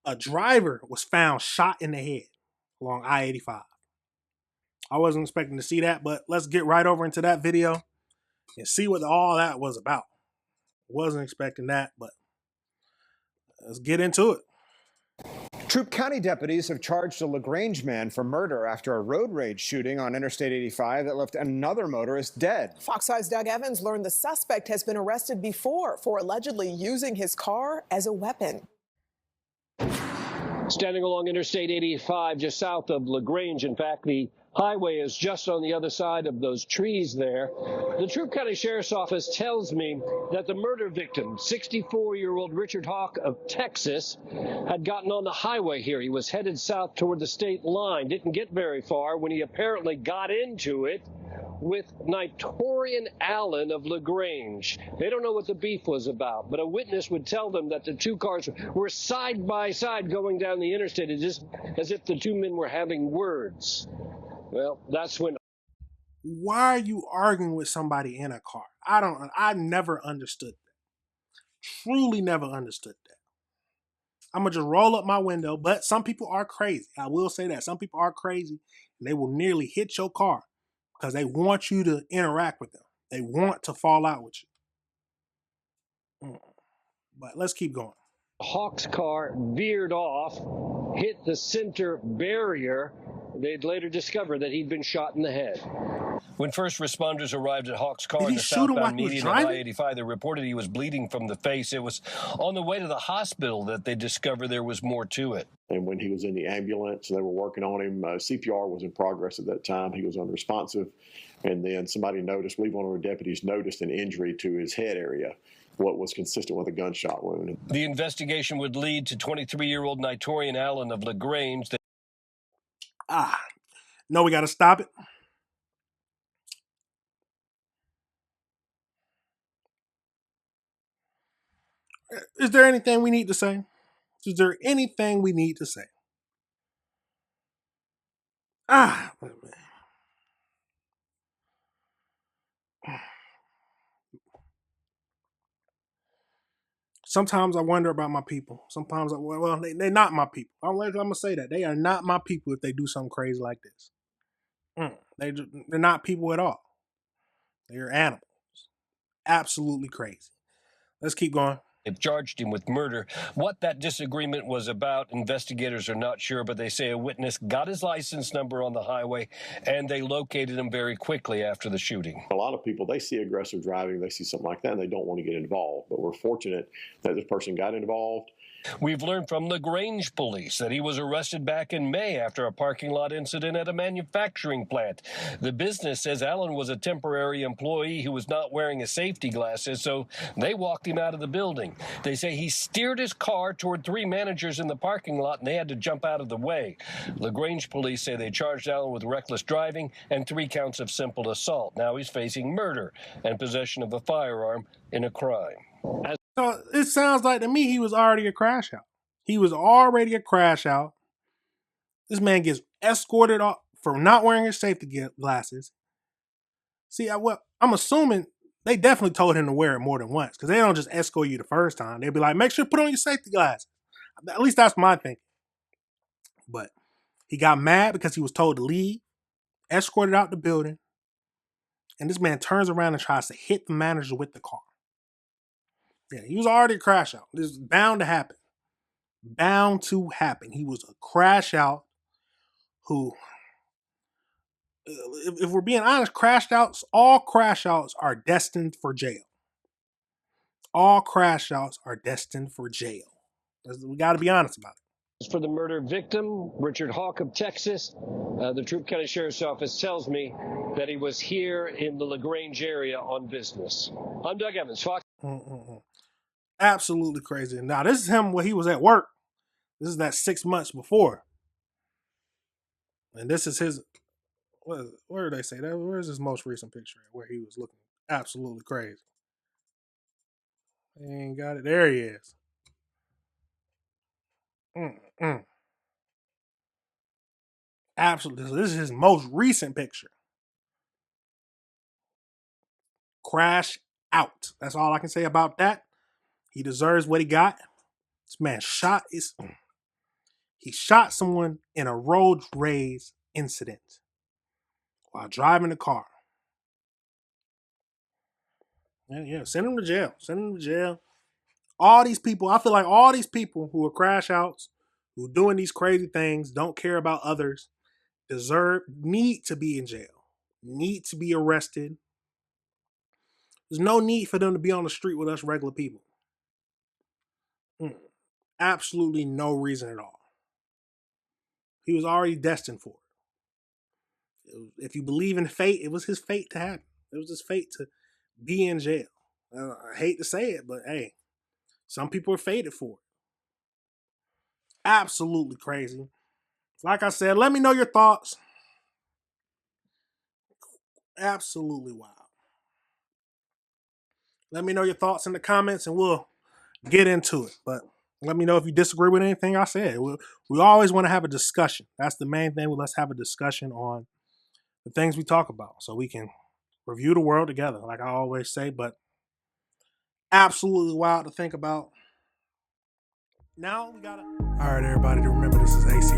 A driver was found shot in the head along I-85. I wasn't expecting to see that, but let's get right over into that video and see what all that was about. Wasn't expecting that, but let's get into it. Troup County deputies have charged a LaGrange man for murder after a road rage shooting on Interstate 85 that left another motorist dead. Fox 5's Doug Evans learned the suspect has been arrested before for allegedly using his car as a weapon. Standing along Interstate 85 just south of LaGrange. In fact, the highway is just on the other side of those trees there. The Troup County Sheriff's Office tells me that the murder victim, 64-year-old Richard Hawk of Texas, had gotten on the highway here. He was headed south toward the state line, didn't get very far when he apparently got into it with Nitorian Allen of LaGrange. They don't know what the beef was about, but a witness would tell them that the two cars were side by side going down the interstate, just as if the two men were having words. Well, that's when. Why are you arguing with somebody in a car? I never understood that. Truly never understood that. I'm going to just roll up my window, but some people are crazy. I will say that. Some people are crazy, and they will nearly hit your car because they want you to interact with them. They want to fall out with you. But let's keep going. Hawk's car veered off, hit the center barrier. They'd later discover that he'd been shot in the head. When first responders arrived at Hawk's car in the southbound median of I-85, they reported he was bleeding from the face. It was on the way to the hospital that they discovered there was more to it. And when he was in the ambulance, they were working on him. CPR was in progress at that time. He was unresponsive. And then somebody noticed, I believe one of our deputies noticed an injury to his head area, what was consistent with a gunshot wound. The investigation would lead to 23-year-old Nitorian Allen of LaGrange. No, we got to stop it. Is there anything we need to say? Is there anything we need to say? Man. Sometimes I wonder about my people. Sometimes, they're not my people. I'm going to say that. They are not my people if they do something crazy like this. They're not people at all. They're animals. Absolutely crazy. Let's keep going. They've charged him with murder. What that disagreement was about, investigators are not sure, but they say a witness got his license number on the highway, and they located him very quickly after the shooting. A lot of people, they see aggressive driving, they see something like that, and they don't want to get involved. But we're fortunate that this person got involved. We've learned from LaGrange police that he was arrested back in May after a parking lot incident at a manufacturing plant. The business says Allen was a temporary employee who was not wearing his safety glasses, so they walked him out of the building. They say he steered his car toward three managers in the parking lot, and they had to jump out of the way. LaGrange police say they charged Allen with reckless driving and 3 counts of simple assault. Now he's facing murder and possession of a firearm in a crime. So it sounds like to me he was already a crash out. He was already a crash out. This man gets escorted off for not wearing his safety glasses. See, I'm assuming they definitely told him to wear it more than once because they don't just escort you the first time. They'll be like, make sure you put on your safety glasses. At least that's my thinking. But he got mad because he was told to leave, escorted out the building, and this man turns around and tries to hit the manager with the car. Yeah, he was already a crash out. This is bound to happen. Bound to happen. He was a crash out who, if we're being honest, all crash outs are destined for jail. All crash outs are destined for jail. We got to be honest about it. For the murder victim, Richard Hawk of Texas, the Troup County Sheriff's Office tells me that he was here in the LaGrange area on business. I'm Doug Evans, Fox. Absolutely crazy. Now, this is him when he was at work. This is that 6 months before. And this is his, where did they say that? Where's his most recent picture at where he was looking absolutely crazy? He ain't got it. There he is. Absolutely. So this is his most recent picture. Crash out. That's all I can say about that. He deserves what he got. This man shot is. He shot someone in a road rage incident while driving the car. Yeah, send him to jail. Send him to jail. All these people, I feel like all these people who are crash outs, who are doing these crazy things, don't care about others, need to be in jail, need to be arrested. There's no need for them to be on the street with us regular people. Absolutely no reason at all. He was already destined for it. If you believe in fate, it was his fate to happen. It was his fate to be in jail. I hate to say it, but hey, some people are fated for it. Absolutely crazy. Like I said, let me know your thoughts. Absolutely wild. Let me know your thoughts in the comments and we'll get into it. But let me know if you disagree with anything I said. We always want to have a discussion. That's the main thing. Let's have a discussion on the things we talk about so we can review the world together, like I always say. But absolutely wild to think about. Now we got to... All right, everybody, remember this is AC